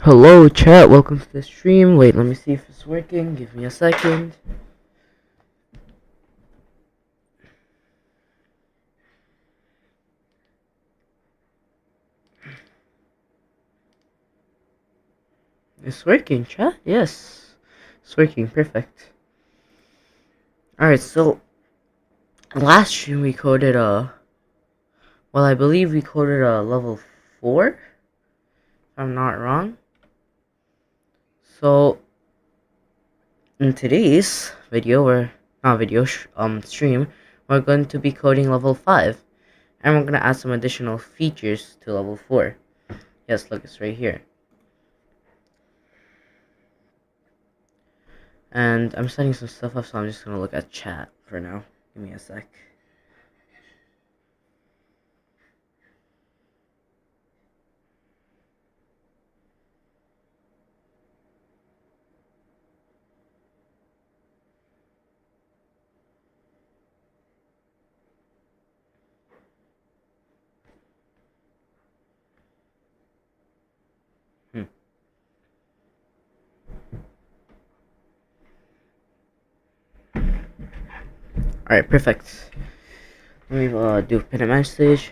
Hello chat, welcome to the stream. Wait, let me see if it's working. Give me a second. It's working, chat? Yes. It's working, perfect. Alright, so last stream we coded I believe we coded level 4, if I'm not wrong. So in today's video, stream, we're going to be coding level 5. And we're gonna add some additional features to level 4. Yes, look, it's right here. And I'm setting some stuff up, so I'm just gonna look at chat for now. Give me a sec. Alright, perfect. Let me do pin and match stage.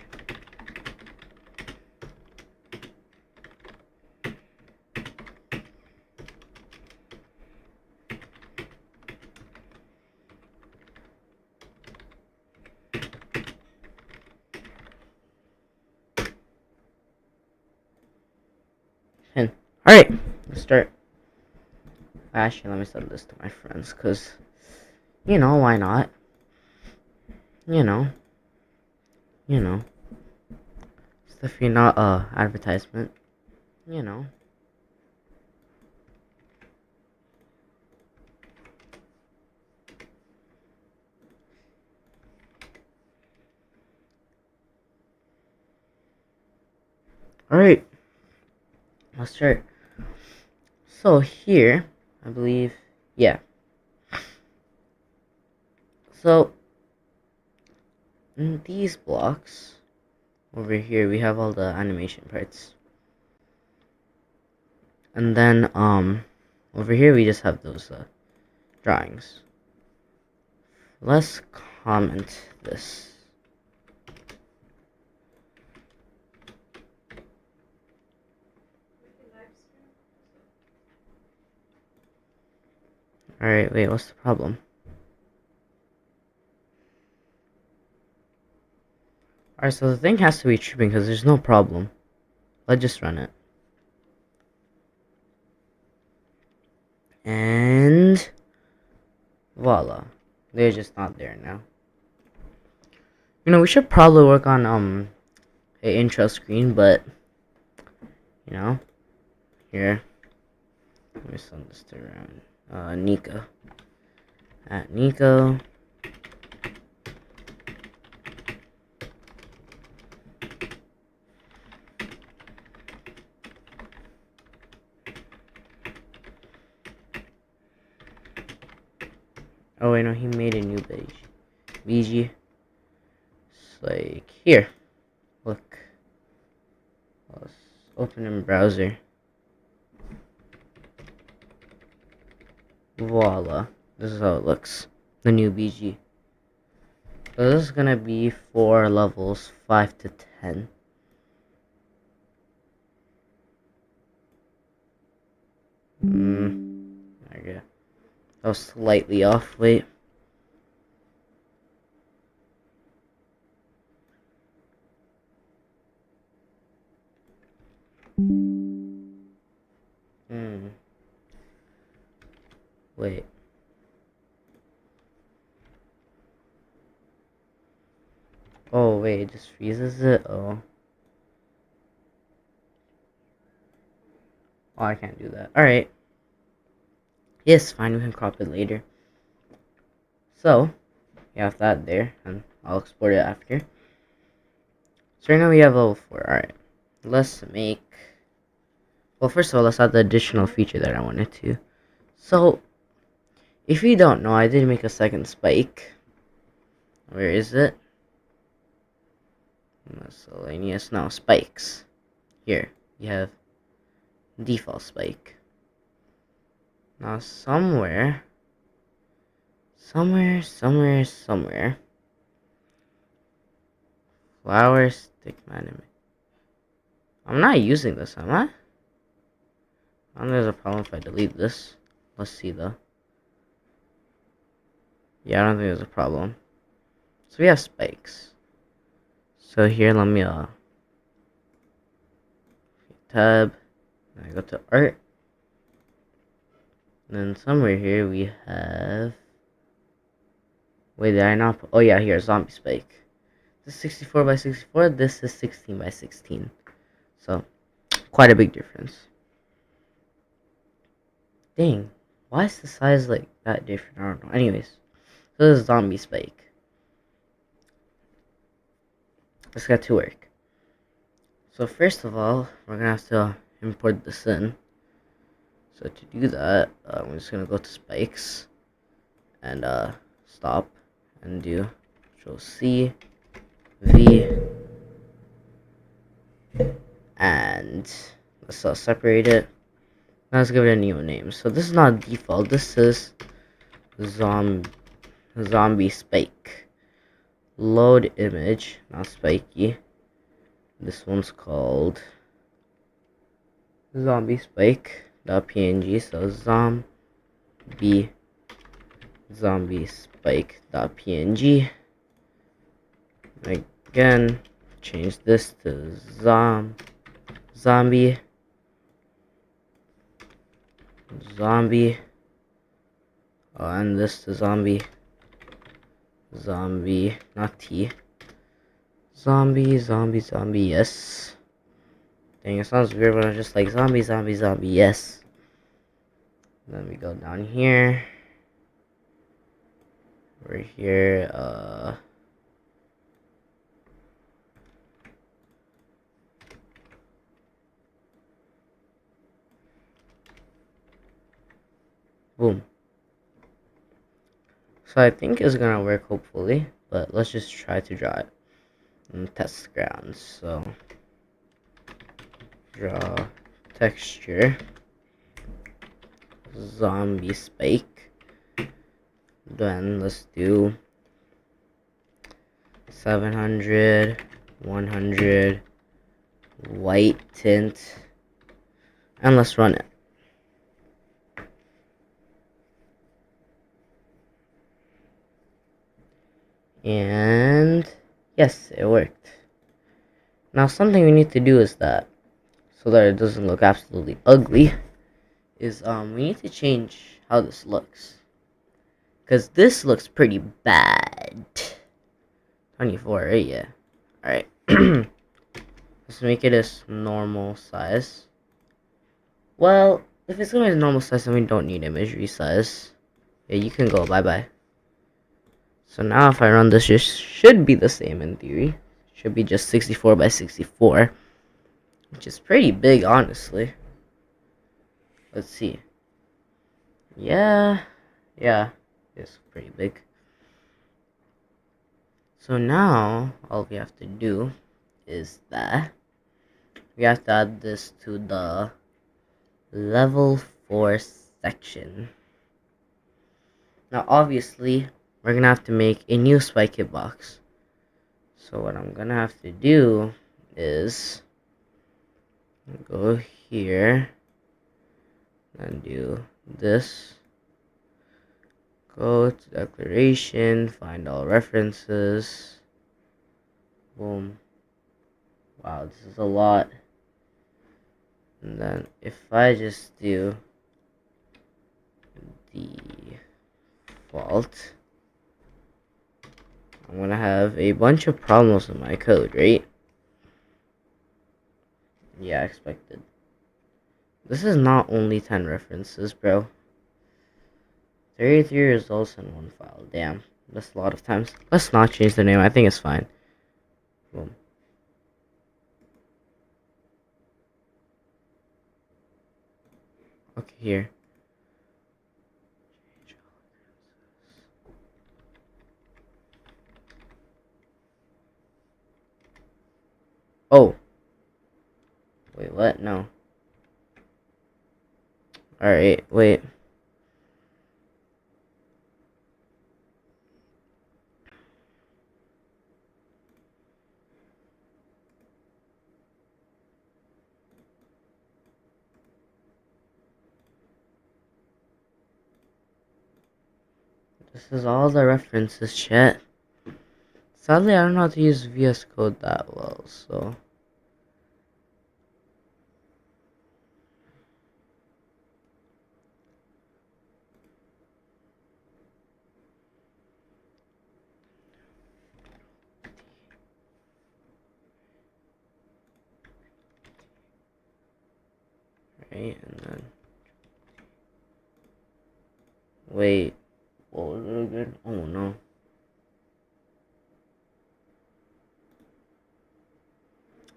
Pin. Alright, let's start. Actually, let me send this to my friends, because, you know, why not? You know. You know. It's definitely not advertisement. You know. Alright. Let's start. So here, I believe, yeah. So, in these blocks, over here, we have all the animation parts. And then, over here, we just have those, drawings. Let's comment this. Alright, wait, what's the problem? Alright, so the thing has to be tripping because there's no problem. Let's just run it. And voila. They're just not there now. You know, we should probably work on an intro screen, but you know, here. Let me send this to Nico. At Nico. Oh wait, no, he made a new page. BG. It's like here. Look. Let's open in browser. Voila. This is how it looks. The new BG. So this is gonna be for levels 5 to 10. Okay. That was slightly off. Wait. Wait. Oh, wait, it just freezes it? Oh. Oh, I can't do that. Alright. Yes, fine, we can crop it later. So, we have that there, and I'll export it after. So right now we have level 4. Alright. Let's make... Well, first of all, let's add the additional feature that I wanted to. So, if you don't know, I did make a second spike. Where is it? Miscellaneous. No, spikes. Here, you have default spike. Now somewhere, flower stick man. I'm not using this, am I? I don't think there's a problem if I delete this. Let's see though. Yeah, I don't think there's a problem. So we have spikes. So here, let me tab. I go to art. And then somewhere here we have. Wait, did I not? Oh yeah, here, zombie spike. This is 64 by 64. This is 16 by 16. So quite a big difference. Dang, why is the size like that different? I don't know. Anyways, so this is zombie spike. Let's get to work. So first of all, we're gonna have to import this in. So to do that, I'm just gonna go to spikes and stop and do Control C, V, and let's separate it. Now let's give it a new name. So this is not default. This is zombie spike. Load image, not spiky. This one's called zombie spike.png. So zombie spike.png. Again, change this to zombie. And this to zombie, not T. Zombie, yes. Dang, it sounds weird when I'm just like zombie, yes. Then we go down here. We're here, boom. So I think it's gonna work, hopefully, but let's just try to draw it and test grounds. So draw texture, zombie spike. Then let's do 700, 100, white tint, and let's run it. And yes, it worked. Now something we need to do is that, so that it doesn't look absolutely ugly, is we need to change how this looks. Because this looks pretty bad. 24, right? Yeah. Alright. Let's make it as normal size. Well, if it's gonna be normal size, then we don't need image resize. Yeah, you can go. Bye-bye. So now if I run this, it should be the same in theory. Should be just 64 by 64. Which is pretty big, honestly. Let's see. Yeah, it's pretty big. So now, all we have to do is that we have to add this to the level 4 section. Now, obviously, we're gonna have to make a new spike hitbox. So what I'm gonna have to do is go here and do this. Go to declaration, find all references. Boom. Wow, this is a lot. And then if I just do default, I'm gonna have a bunch of problems with my code, right? Yeah, expected. This is not only 10 references, bro. 33 results in one file. Damn, that's a lot of times. Let's not change the name. I think it's fine. Boom. Okay, here. Oh. Wait, what? No. Alright, wait. This is all the references, chat. Sadly, I don't know how to use VS Code that well, so... Right, and then... Wait, what was it again? Oh no.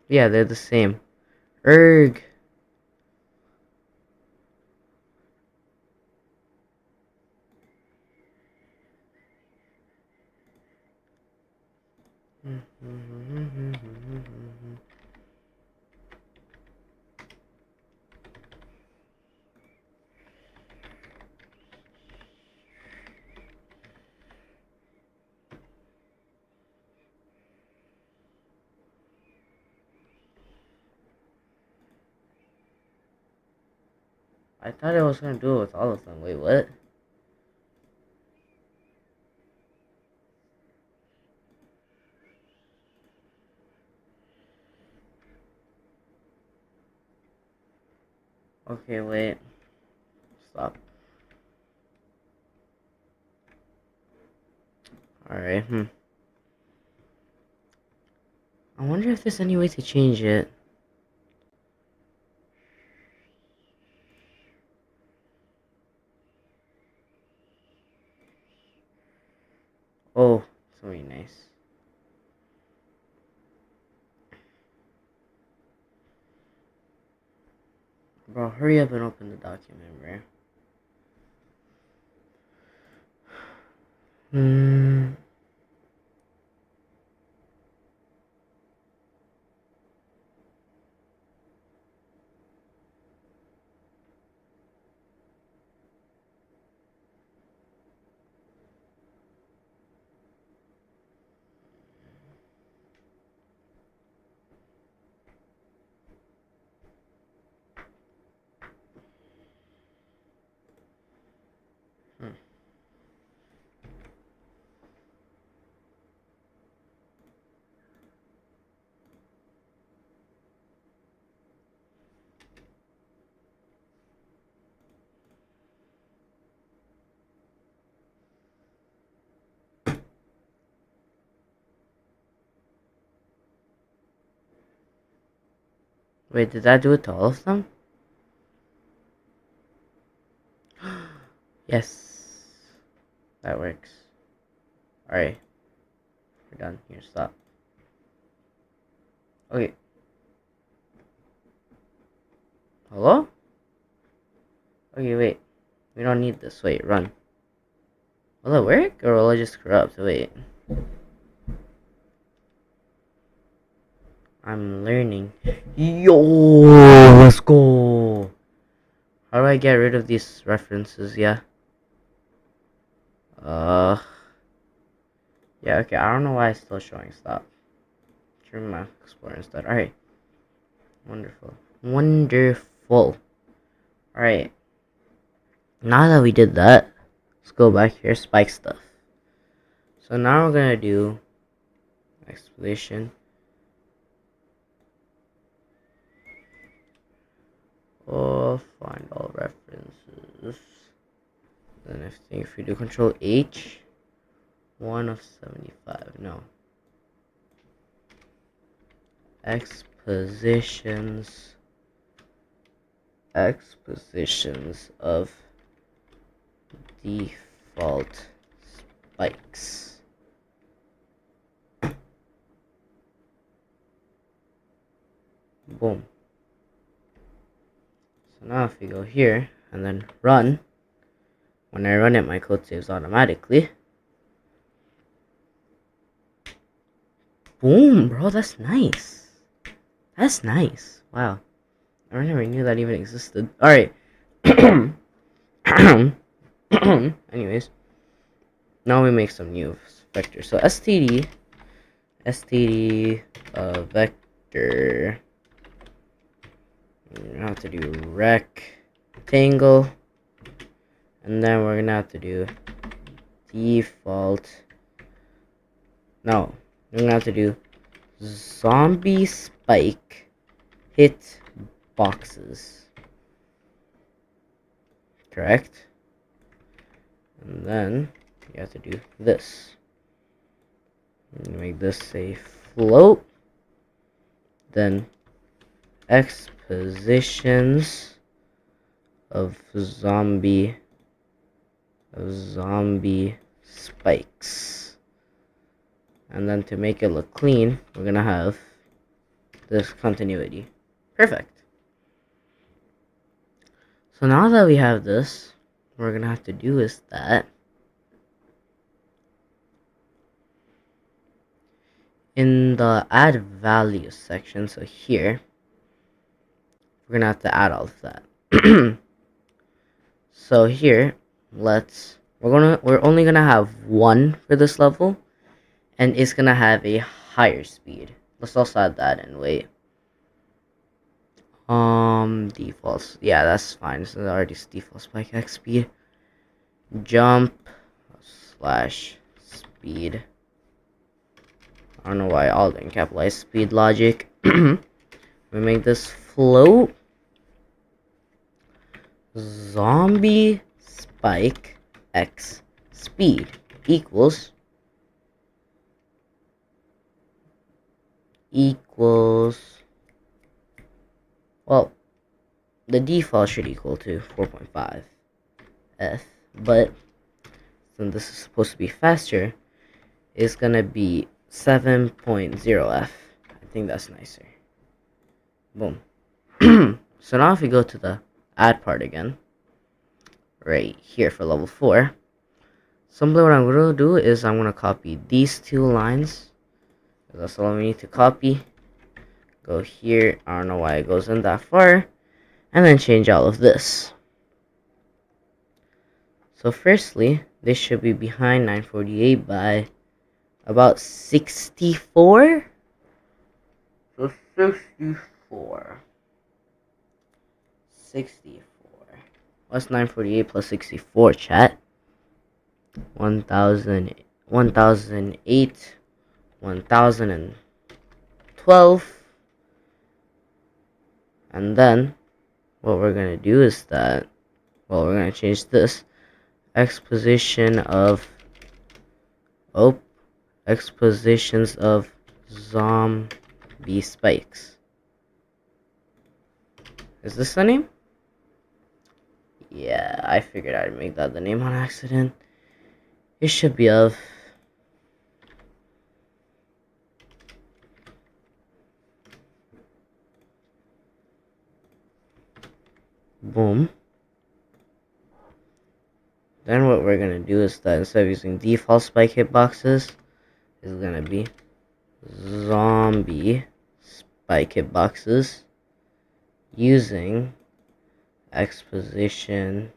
Yeah, they're the same. Erg! I thought I was gonna do it with all of them. Wait, what? Okay, wait. Stop. Alright, I wonder if there's any way to change it. Oh, it's very nice. Bro, hurry up and open the document, bro. Wait, did that do it to all of them? Yes. That works. Alright. We're done. Here, stop. Okay. Hello? Okay, wait. We don't need this. Wait, run. Will it work? Or will it just corrupt? Wait. I'm learning. Yo, let's go. How do I get rid of these references? Yeah. Yeah, okay. I don't know why it's still showing. Stop. Turn my Explorer instead. Alright. Wonderful. Wonderful. Alright. Now that we did that, let's go back here. Spike stuff. So now we're gonna do explanation. Oh, find all references. Then I think if we do Control H, 1 of 75. No. Expositions of default spikes. Boom. So now if we go here and then run, when I run it, my code saves automatically. Boom, bro, that's nice. That's nice. Wow. I never knew that even existed. Alright. Anyways, now we make some new vectors. So std vector. We're gonna have to do rectangle, and then we're gonna have to do default. No, we're gonna have to do zombie spike hit boxes. Correct? And then you have to do this. Make this a float. Then X positions of zombie spikes. And then to make it look clean, we're gonna have this continuity. Perfect. So now that we have this, what we're gonna have to do is that in the add value section, so here, we're gonna have to add all of that. So here, we're only gonna have one for this level, and it's gonna have a higher speed. Let's also add that in. Wait. Defaults. Yeah, that's fine. So already default spike X speed. Jump slash speed. I don't know why all didn't capitalize speed logic. We make this float. Zombie spike X speed equals well, the default should equal to 4.5 f, but since this is supposed to be faster, it's gonna be 7.0 f. I think that's nicer. Boom. So now if we go to the add part again, right here for level 4, simply what I'm gonna do is I'm gonna copy these two lines. That's all we need to copy. Go here. I don't know why it goes in that far. And then change all of this. So firstly, this should be behind 948 by about 64. So 64. What's 948 plus 64, chat? 1008, 1012. And then what we're gonna do is that, well, we're gonna change this X positions of zombie spikes. Is this the name? Yeah, I figured I'd make that the name on accident. It should be of boom. Then what we're gonna do is that instead of using default spike hitboxes, it's gonna be zombie spike hitboxes using exposition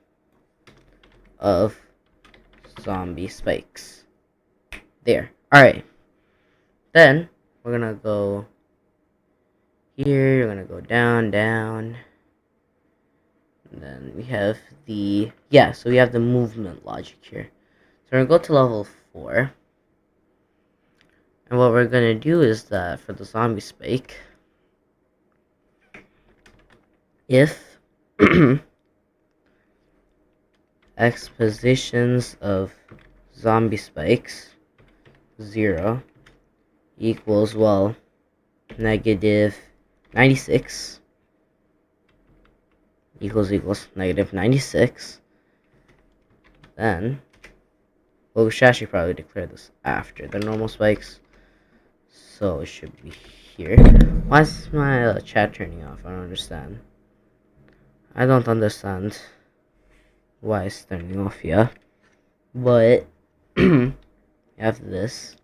of zombie spikes. There. Alright. Then we're gonna go here, you're gonna go down, down. And then we have the so we have the movement logic here. So we're gonna go to level 4. And what we're gonna do is that for the zombie spike, if x positions of zombie spikes 0 equals, well, negative 96 equals negative 96, then, well, we should actually probably declare this after the normal spikes, so it should be here. Why is my chat turning off? I don't understand. I don't understand why it's turning off here, but you have this.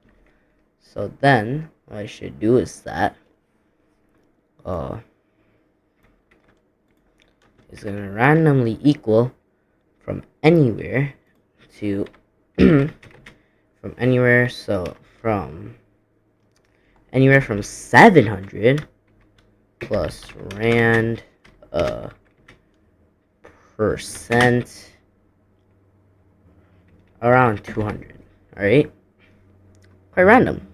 So then what I should do is that is going to randomly equal from anywhere to from anywhere, so from anywhere from 700 plus rand percent around 200. Alright, quite random.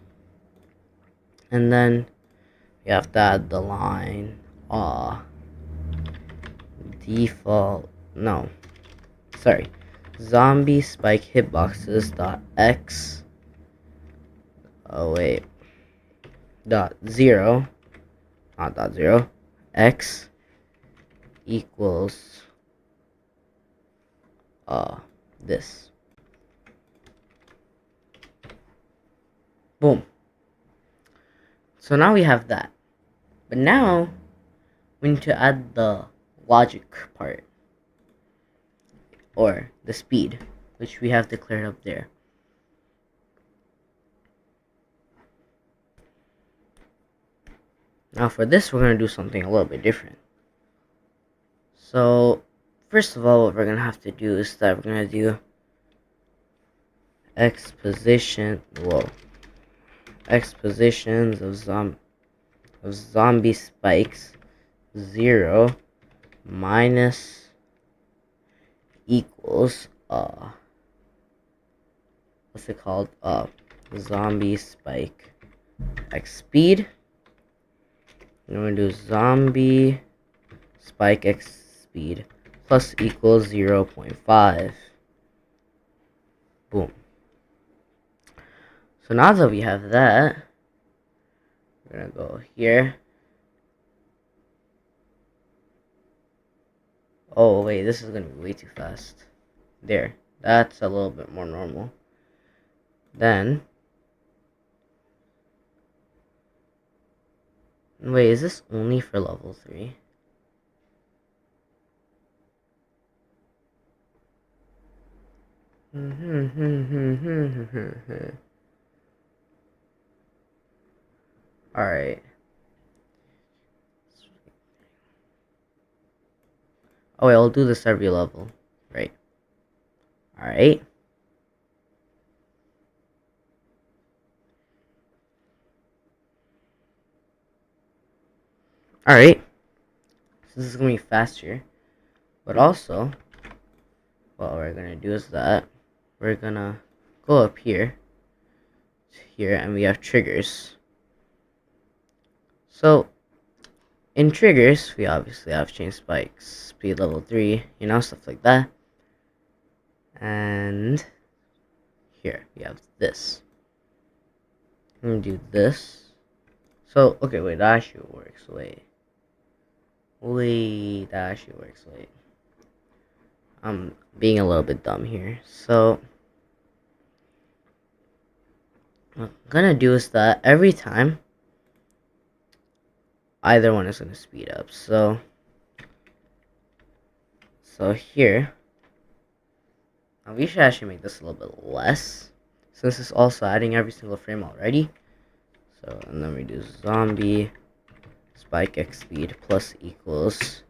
And then you have to add the line default, no, sorry, zombie spike hitboxes dot x, oh wait, dot 0, not dot 0, x equals this. Boom. So now we have that. But now we need to add the logic part, or the speed, which we have declared up there. Now for this, we're going to do something a little bit different. So first of all, what we're going to have to do is that we're going to do x positions of zombie spikes 0 minus equals what's it called, zombie spike x speed. And we're going to do zombie spike x speed plus equals 0.5. Boom. So now that we have that, we're gonna go here. Oh wait, this is gonna be way too fast. There, that's a little bit more normal. Then, wait, is this only for level 3? Alright. Oh wait, I'll do this every level. Right. Alright. Alright. So this is gonna be faster. But also, what we're gonna do is that we're gonna go up here to here, and we have triggers. So in triggers, we obviously have chain spikes, speed level 3, you know, stuff like that. And here we have this. I'm gonna do this. So okay, wait, that actually works. Wait, that actually works. Wait, I'm being a little bit dumb here. So what I'm gonna do is that every time either one is gonna speed up. So here, now we should actually make this a little bit less, since it's also adding every single frame already. So, and then we do zombie spike x speed plus equals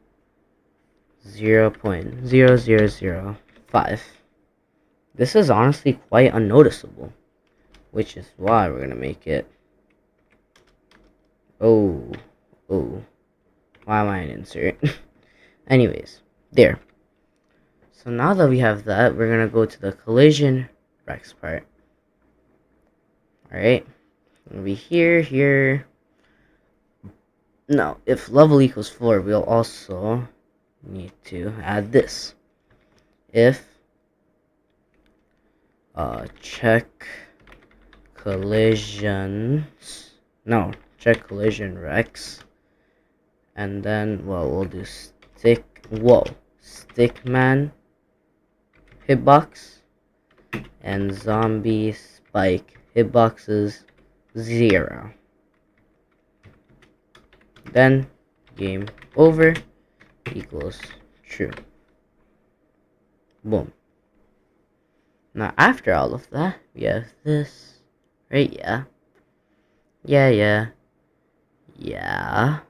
0.0005. This is honestly quite unnoticeable, which is why we're gonna make it. Oh, why am I an insert? Anyways, there. So now that we have that, we're gonna go to the collision Rex part. Alright, gonna be here. Now, if level equals 4, we'll also need to add this. If check collision Rex, and then, well, we'll do stickman hitbox and zombie spike hitboxes 0. Then game over equals true. Boom. Now after all of that, we have this, right? Yeah.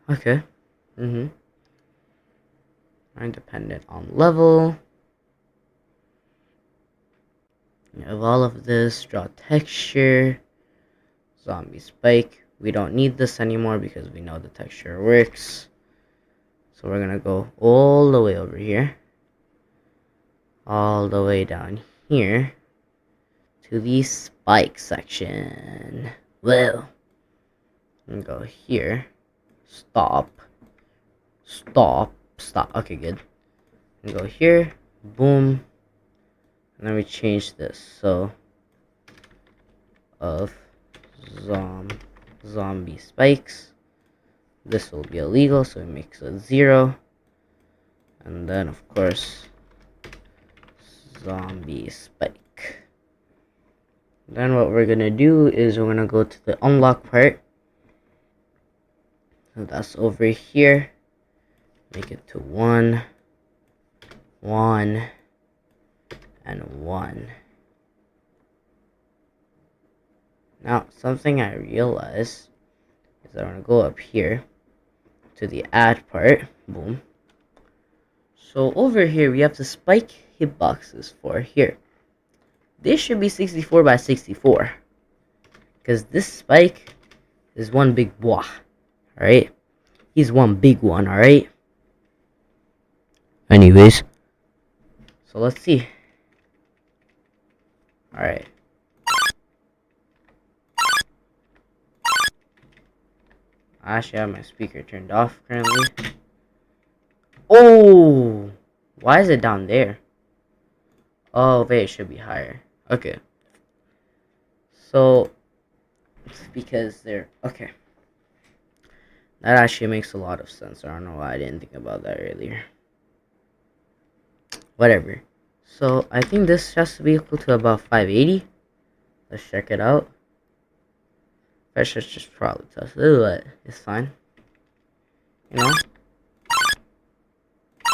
Okay. Aren't dependent on level. You have all of this. Draw texture. Zombie spike. We don't need this anymore because we know the texture works. So we're gonna go all the way over here. All the way down here. To the spike section. Well. And go here. Stop. Stop. Stop. Okay, good. And go here. Boom. And then we change this. So of zombie spikes. This will be illegal, so it makes it 0. And then of course zombie spike. Then what we're gonna do is we're gonna go to the unlock part. So that's over here. Make it to 1, 1, and 1. Now, something I realized is that I'm going to go up here to the add part. Boom. So over here, we have the spike hitboxes for here. This should be 64 by 64. Because this spike is one big boah. Alright? He's one big one, alright? Anyways. So let's see. Alright. I actually have my speaker turned off currently. Oh! Why is it down there? Oh, wait, it should be higher. Okay. So, it's because they're... Okay. That actually makes a lot of sense. I don't know why I didn't think about that earlier. Whatever. So, I think this has to be equal to about 580. Let's check it out. I should just probably test it, but it's fine. You know?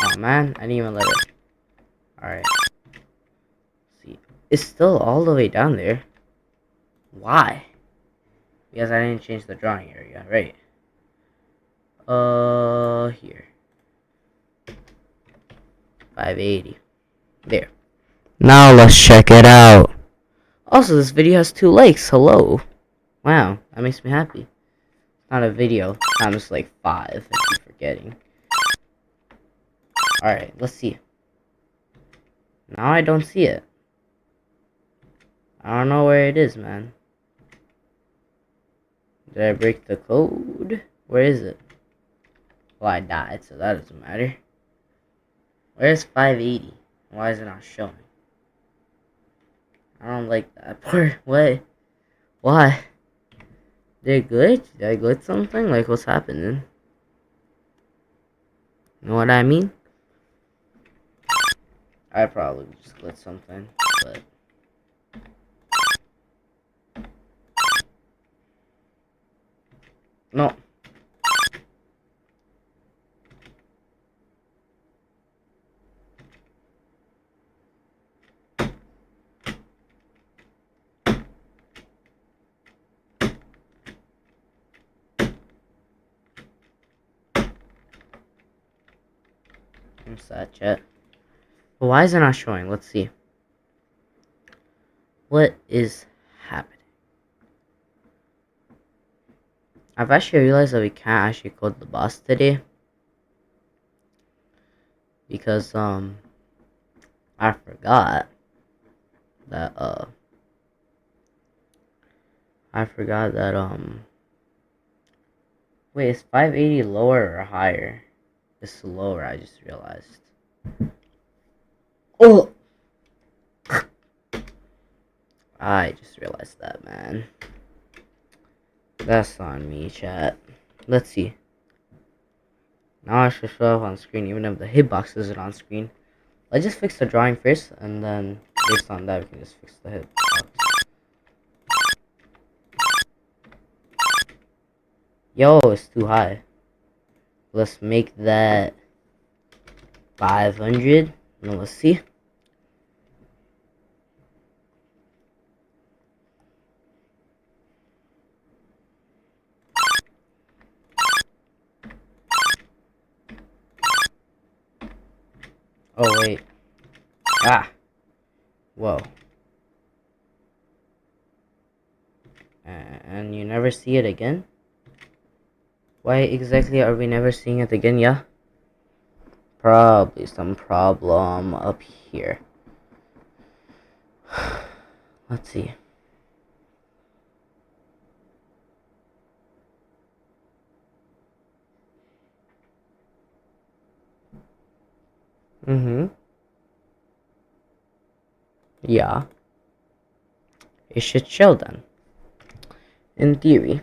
Oh man, I didn't even let it. Alright. See. It's still all the way down there. Why? Because I didn't change the drawing area, right? Here. 580. There. Now let's check it out. Also, this video has 2 likes. Hello. Wow, that makes me happy. It's not a video times like 5. I keep forgetting. Alright, let's see. Now I don't see it. I don't know where it is, man. Did I break the code? Where is it? Well, I died, so that doesn't matter. Where's 580? Why is it not showing? I don't like that part. What? Why? Did I glitch? Did I glitch something? Like, what's happening? You know what I mean? I probably just glitched something, but... No. What's that, chat? But why is it not showing? Let's see. What is happening? I've actually realized that we can't actually code the boss today. Because, I forgot that, wait, is 580 lower or higher? It's lower, I just realized. Oh! I just realized that, man. That's on me, chat. Let's see. Now I should show up on screen, even if the hitbox isn't on screen. Let's just fix the drawing first, and then based on that, we can just fix the hitbox. Yo, it's too high. Let's make that 500. Now let's see. Oh, wait. Ah! Whoa. And you never see it again? Why exactly are we never seeing it again, yeah? Probably some problem up here. Let's see. Mm-hmm. Yeah. It should show then. In theory.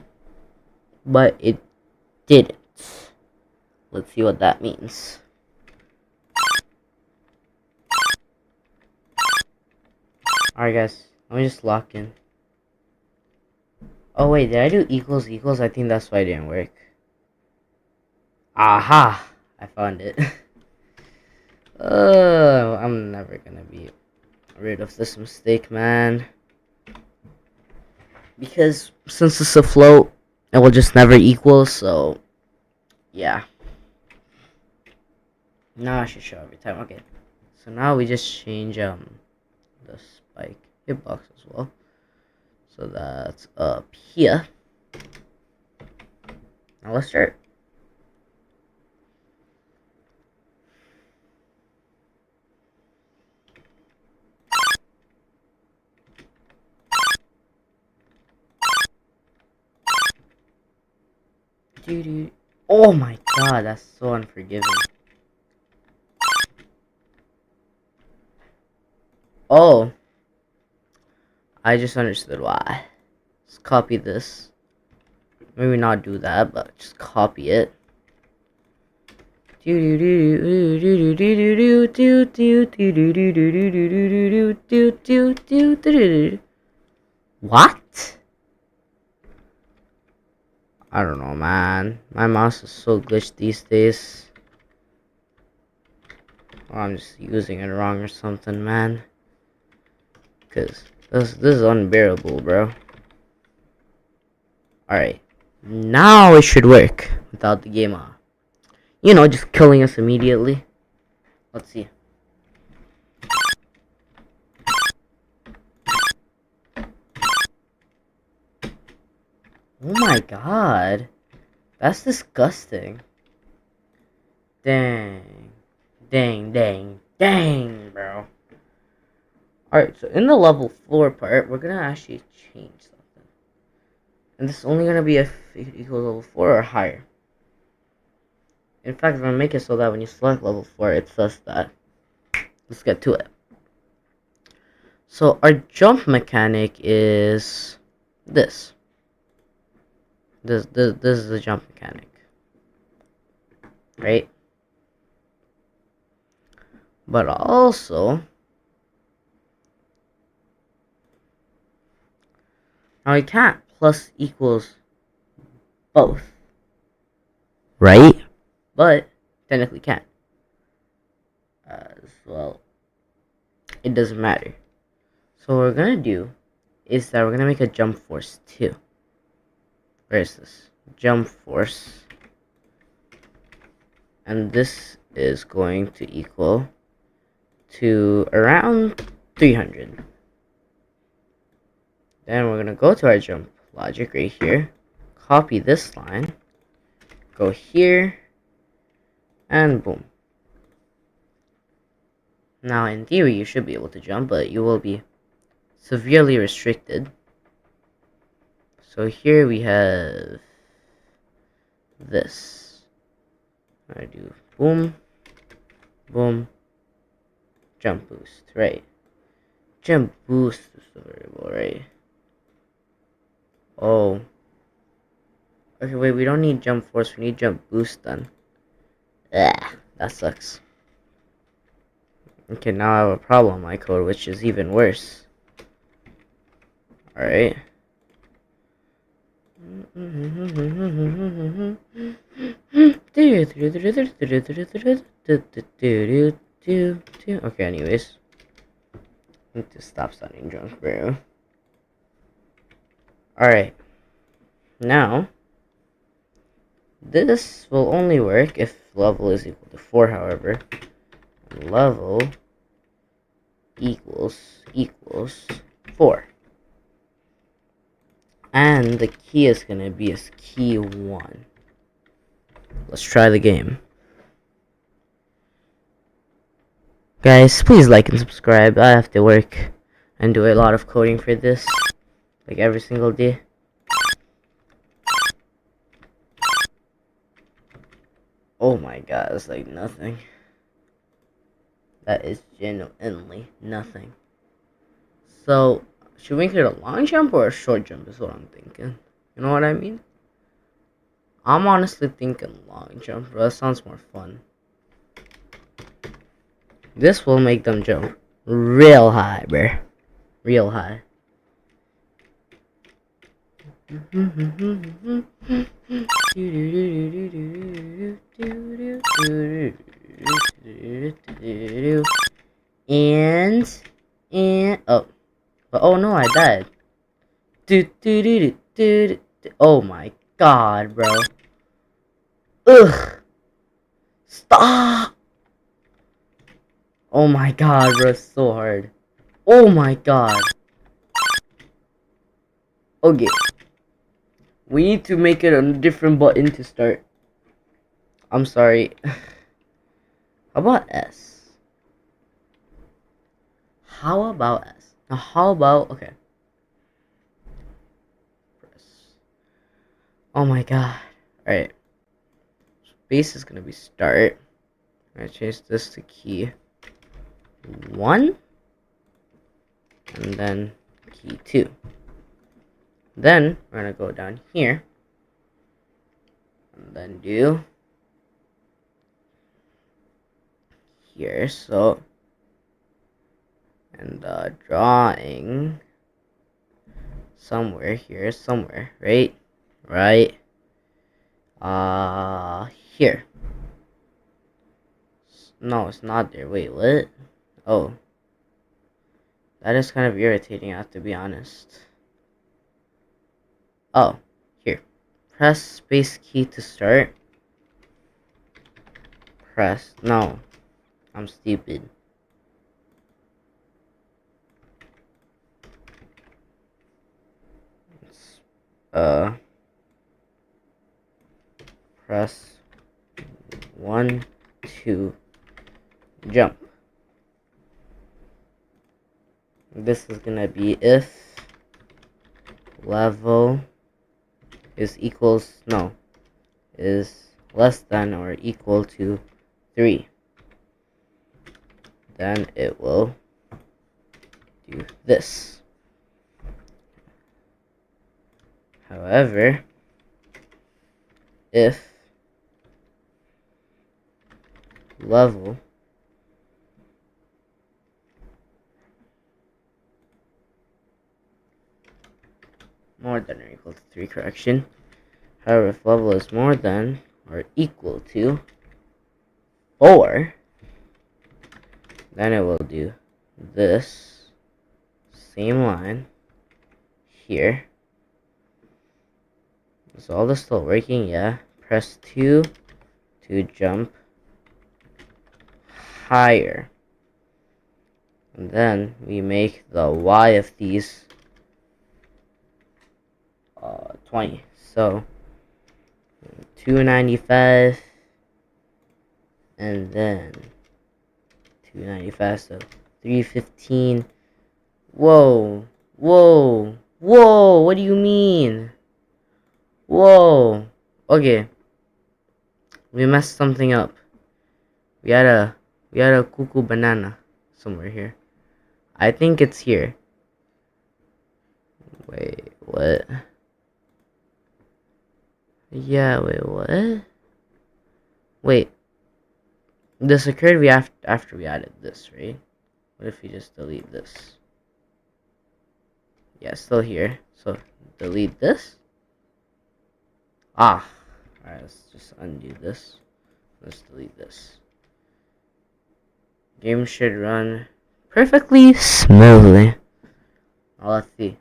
But it didn't. Let's see what that means. Alright guys, let me just lock in. Oh wait, did I do equals equals? I think that's why it didn't work. Aha! I found it. I'm never gonna be rid of this mistake, man. Because since it's a float, it will just never equal, so yeah. Now I should show every time. Okay. So now we just change the spike hitbox as well. So that's up here. Now let's start. Oh my god, that's so unforgiving. Oh, I just understood why. Let's copy this. Maybe not do that, but just copy it. What? I don't know, man. My mouse is so glitched these days. Or I'm just using it wrong or something, man. Cause this is unbearable, bro. Alright. Now it should work without the game on. You know, just killing us immediately. Let's see. Oh my god. That's disgusting. Dang. Dang, dang, dang, bro. Alright, so in the level 4 part, we're gonna actually change something. And this is only gonna be if it equals level 4 or higher. In fact, I'm gonna make it so that when you select level 4, it says that. Let's get to it. So our jump mechanic is this. This is the jump mechanic. Right? But also, now we can't plus equals both. Right? But technically can. Well, it doesn't matter. So what we're gonna do is that we're gonna make a jump force too. Where is this? Jump force. And this is going to equal to around 300. Then we're gonna go to our jump logic right here. Copy this line. Go here. And boom. Now in theory you should be able to jump, but you will be severely restricted. So here we have this. I do boom, boom, jump boost, right? Jump boost is the variable, right? Oh. Okay, wait, we don't need jump force, we need jump boost then. Ugh, that sucks. Okay, now I have a problem on my code, which is even worse. Alright. Okay, anyways. I need to stop sounding drunk, bro. Alright. Now, this will only work if level is equal to 4, however. level equals 4. And the key is gonna be as key 1. Let's try the game. Guys, please like and subscribe. I have to work and do a lot of coding for this, like every single day. Oh my god, it's like nothing. That is genuinely nothing. So, should we make it a long jump or a short jump is what I'm thinking. You know what I mean? I'm honestly thinking long jump, bro. That sounds more fun. This will make them jump real high, bro. Real high. And oh no, I died. Oh my god, bro. Ugh. Stop. Oh my god, bro. It's so hard. Oh my god. Okay. We need to make it a different button to start. I'm sorry. How about S? How about S? Now, how about... Okay. Press. Oh my god. Alright. Space is gonna be start. I'm gonna change this to key 1. And then key 2. Then we're gonna go down here. And then do here. So, and drawing somewhere here, somewhere, right? Here. No, it's not there. Wait, what? Oh. That is kind of irritating, I have to be honest. Oh, here. Press space key to start. Press. No. I'm stupid. Press 1, 2, jump. This is gonna be if level is less than or equal to 3. Then it will do this. However, if level more than or equal to 3, correction. However, if level is more than or equal to 4, then it will do this same line here. Is all this still working? Yeah. Press 2 to jump higher. And then we make the y of these 20. So 295 and then 295, so 315. Whoa, whoa, whoa, what do you mean? Whoa. Okay. We messed something up. We had a cuckoo banana somewhere here. I think it's here. Wait, what? Yeah, wait, what? Wait. This occurred after we added this, right? What if we just delete this? Yeah, still here. So, delete this. Ah. Alright, let's just undo this. Let's delete this. Game should run perfectly smoothly. Now, let's see.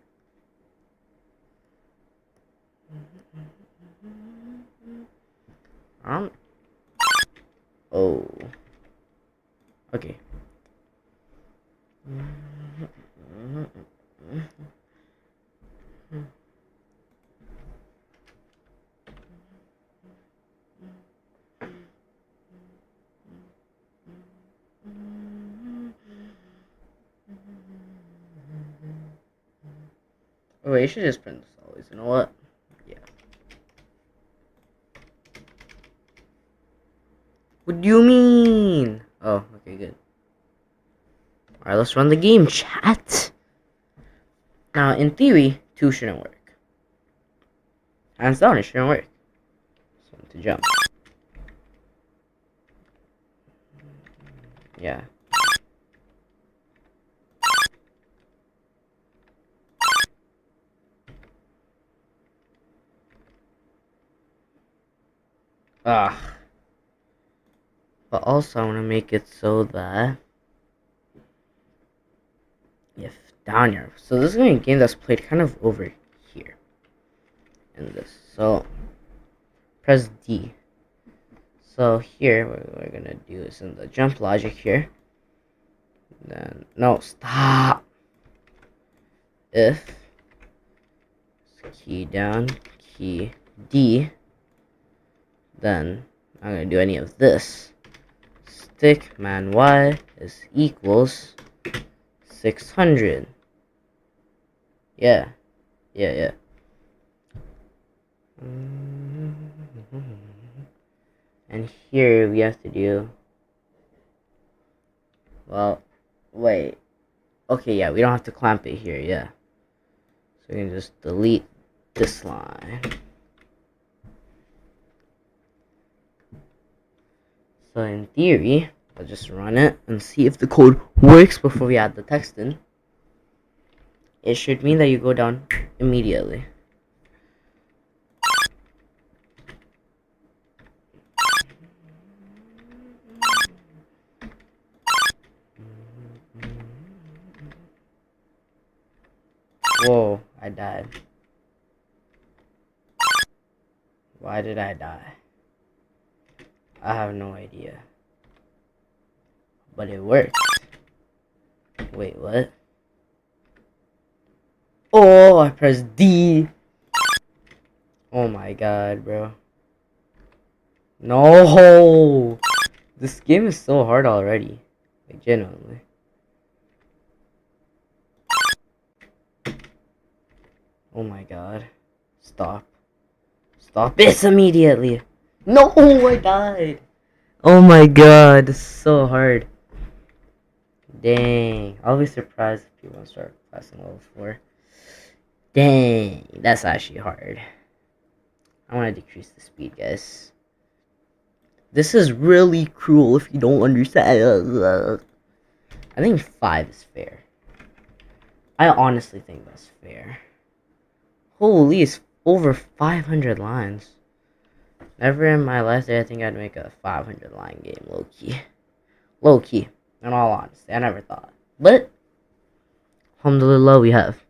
Oh. Okay. Oh, wait, you should just print this always. You know what? Yeah. What do you mean? Oh, okay, good. Alright, let's run the game, chat. Now, in theory, 2 shouldn't work. Hands down, it shouldn't work. So, to jump. Yeah. Ah. But also, I want to make it so that if down here. So, this is going to be a game that's played kind of over here. In this. So, press D. So, here, what we're going to do is in the jump logic here. Then, no, stop. If key down, key D, then I'm going to do any of this. Stick man Y is equals 600. Yeah. And here we have to do, well, wait. Okay, yeah, we don't have to clamp it here, yeah. So we can just delete this line. So in theory, I'll just run it and see if the code works before we add the text in. It should mean that you go down immediately. Whoa, I died. Why did I die? I have no idea. But it worked. Wait, what? Oh, I pressed D. Oh my god, bro. No! This game is so hard already. Like, genuinely. Oh my god. Stop. Stop this immediately! No, I died! Oh my god, this is so hard. Dang. I'll be surprised if people start passing level 4. Dang, that's actually hard. I want to decrease the speed, guys. This is really cruel if you don't understand. I think 5 is fair. I honestly think that's fair. Holy, it's over 500 lines. Never in my life did I think I'd make a 500 line game, low-key. Low-key, in all honesty, I never thought. But, alhamdulillah, we have.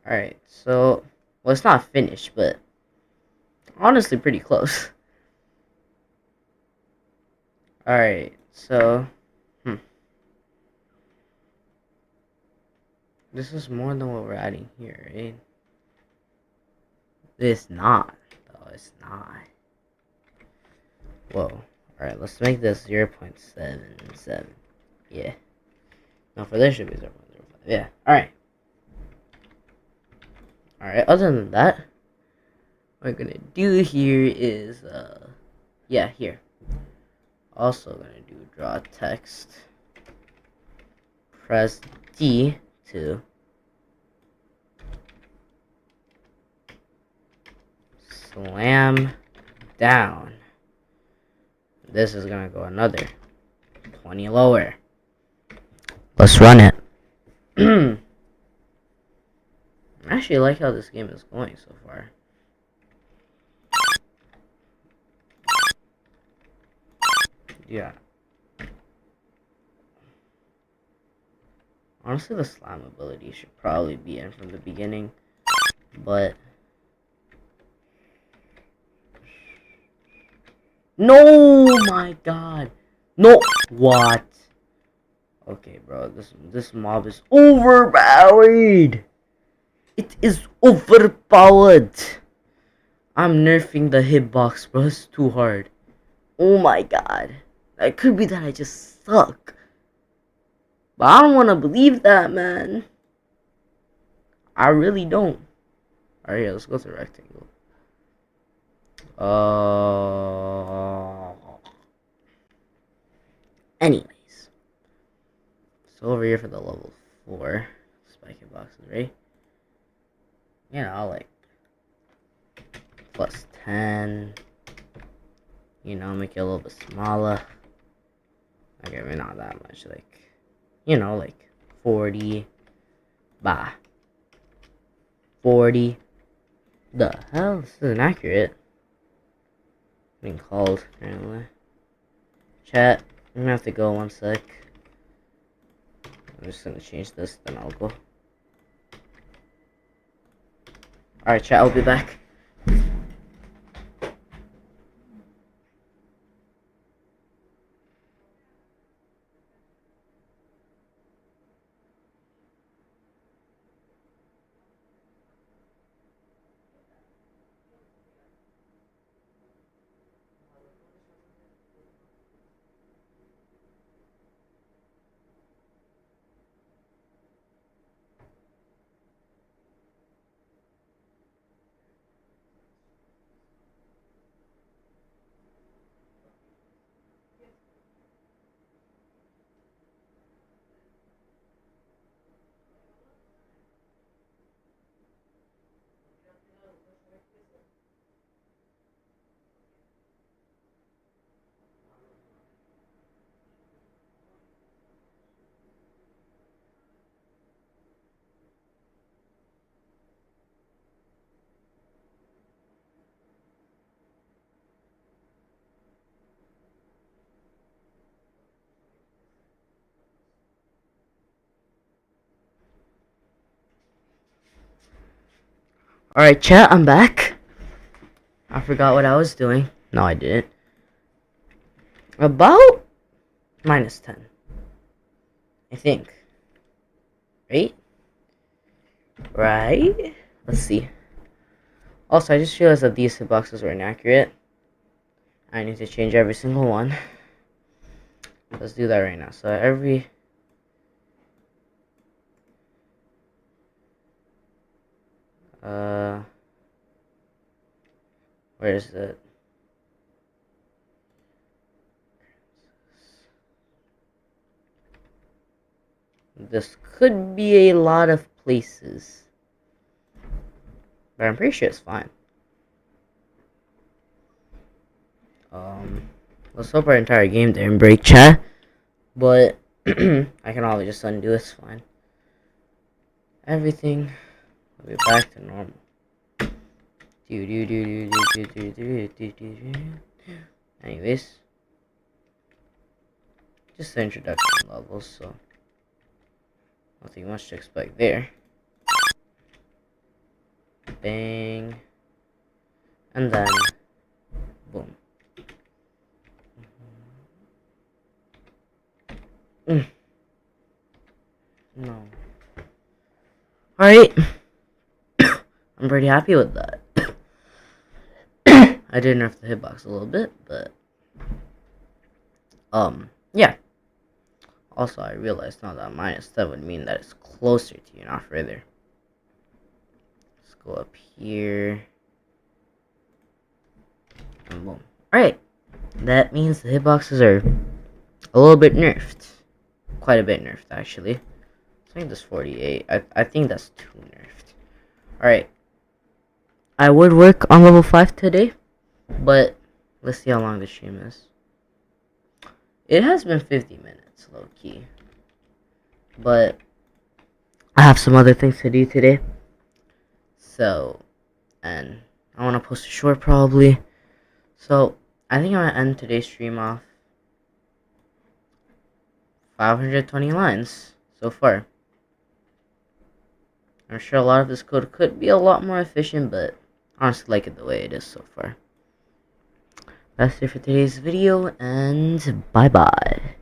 Alright, so, well, it's not finished, but honestly pretty close. Alright, so, this is more than what we're adding here, right? It's not, though, it's not. Whoa. Alright, let's make this 0.77. Yeah. No, for this should be 0.05. Yeah, alright. Alright, other than that, what we're gonna do here is, yeah, here. Also gonna do draw text. Press D to slam down. This is gonna go another 20 lower. Let's run it. I actually like how this game is going so far. Yeah. Honestly, the slam ability should probably be in from the beginning, but no, my god. No! What? Okay, bro, this mob is overpowered! It is overpowered! I'm nerfing the hitbox, bro. It's too hard. Oh my god. It could be that I just suck. But I don't want to believe that, man. I really don't. Alright, yeah, let's go to rectangle. Anyways. So over here for the level 4 spiking boxes, right? You know, like plus 10. You know, make it a little bit smaller. Okay, maybe not that much. Like, you know, like 40. Bah. 40. The hell? This isn't accurate. Being called, apparently. Chat, I'm gonna have to go one sec. I'm just gonna change this, then I'll go. Alright, chat, I'll be back. Alright, chat, I'm back. I forgot what I was doing. No, I didn't. About minus 10. I think. Right? Right? Let's see. Also, I just realized that these hitboxes were inaccurate. I need to change every single one. Let's do that right now. So every... where is it? This could be a lot of places. But I'm pretty sure it's fine. Let's hope our entire game didn't break, chat. But I can always just undo it's fine. Everything will be back to normal. Anyways, just the introduction levels, so nothing much to expect there. Bang, and then boom. No. Alright. I'm pretty happy with that. I did nerf the hitbox a little bit, but yeah. Also, I realized now that minus 10 would mean that it's closer to you, not further. Let's go up here. And boom. Alright. That means the hitboxes are a little bit nerfed. Quite a bit nerfed, actually. I think this 48. I think that's too nerfed. Alright. I would work on level 5 today, but let's see how long the stream is. It has been 50 minutes, low-key. But I have some other things to do today. So, and I want to post a short probably. So, I think I'm going to end today's stream off 520 lines so far. I'm sure a lot of this code could be a lot more efficient, but I honestly like it the way it is so far. That's it for today's video, and bye bye.